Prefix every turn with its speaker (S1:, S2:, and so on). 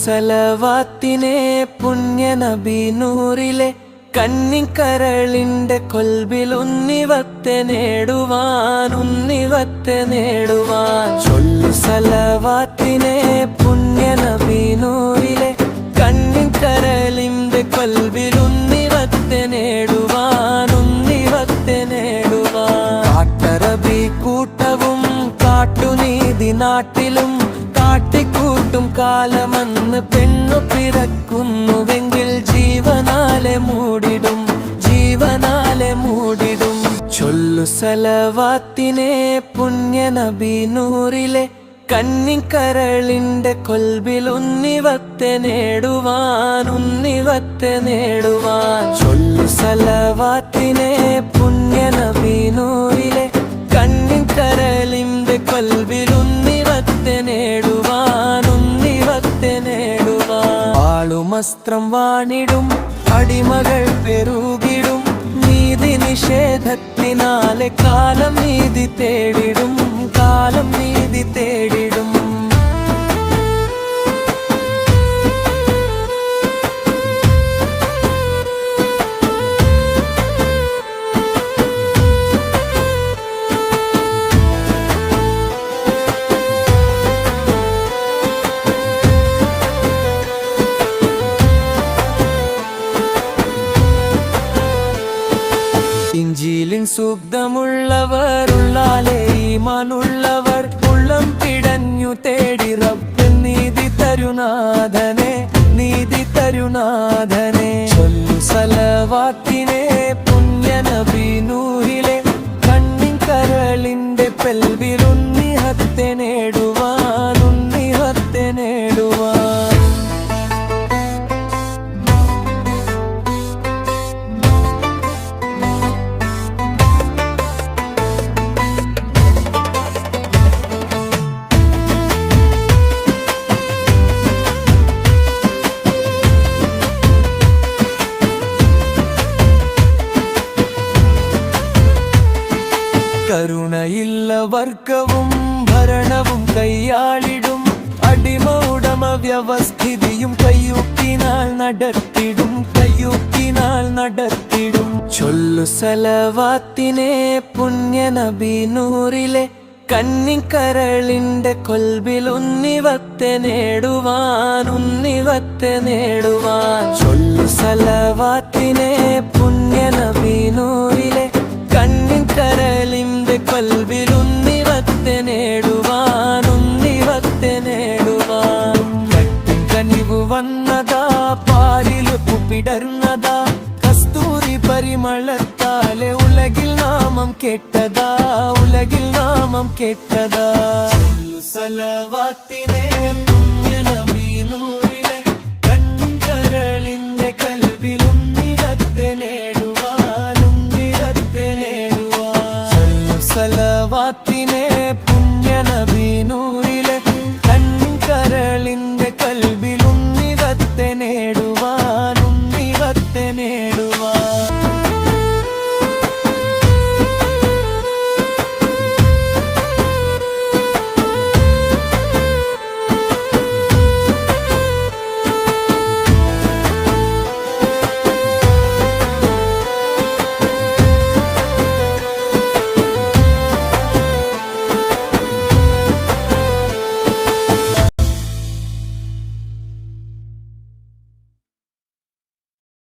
S1: സലവാത്തിനെ പുണ്യനബി നൂറിലെ കന്നിക്കരളിന്റെ കൊൽബിൽ ഉന്നിവത്തെ നേടുവാൻ ചൊല്ലു സലവാത്തിനെ പുണ്യനബി നൂറിലെ കന്നിക്കരളിന്റെ കൊൽബിൽ ഉന്നിവത്തെ നേടുവാൻ കാട്ടറബി കൂട്ടവും കാട്ടുനീതി നാട്ടിലും കാട്ടിക്കൂട്ടും കാലമെന്ന് പെണ്ണു പിറക്കുന്നുവെങ്കിൽ ജീവനാലെ മൂടിടും ചൊല്ലു സലവാത്തിനെ പുണ്യനബി നൂറിലെ കന്നിക്കരളിന്റെ കൊൽബിൽ ഉന്നിവത്തെ നേടുവാൻ ചൊല്ലു സലവാത്തിനെ പുണ്യനബി നൂറിലെ കന്നിക്കരളിന്റെ കൊൽബിൽ ഉന്നിവത്തെ നേടുവാൻ ആളുമസ്ത്രം വാണിടും അടിമകൾ പെരുകിടും നീതി നിഷേധത്തിനാലെ കാലം നീതി തേടിടും ഇഞ്ചീലിൻ സുബ്ദമുള്ളവർ ഉള്ളാലേ ഈമാനുള്ളവർ ഉള്ളം പിടഞ്ഞു തേടി റബ്ബ് നീതി തരുനാഥനെ ചൊല്ലു സലവാത്തിനെ പുണ്യനബി നൂറിലെ കന്നിക്കരളിന്റെ പെൽവിൽ ഉന്നിഹത്തെ നേടുവാൻ കരുണയില്ല വർഗവും ഭരണവും കയ്യാളിടും അടിമ ഉടമ വ്യവസ്ഥിതിയും കയ്യൂക്കിനാൽ നടത്തിടും ചൊല്ലു സലവാത്തിനെ പുണ്യനബി നൂറിലെ കന്നിക്കരളിന്റെ കൊൽബിൽ ഉന്നിവത്തെ നേടുവാൻ ചൊല്ലു സലവാത്തിനെ പുണ്യനബി നൂറിലെ കന്നിക്കരളിന്റെ കൊൽബിൽ ഉന്നിവത്തെ നേടുവാൻ കനിവ് വന്നതാ പാരില് പിടർന്നതാ കസ്തൂരി പരിമളത്താലെ ഉലകിൽ നാമം കേട്ടതാ സലവാത്തിനെ പുണ്യനബി നൂറിലെ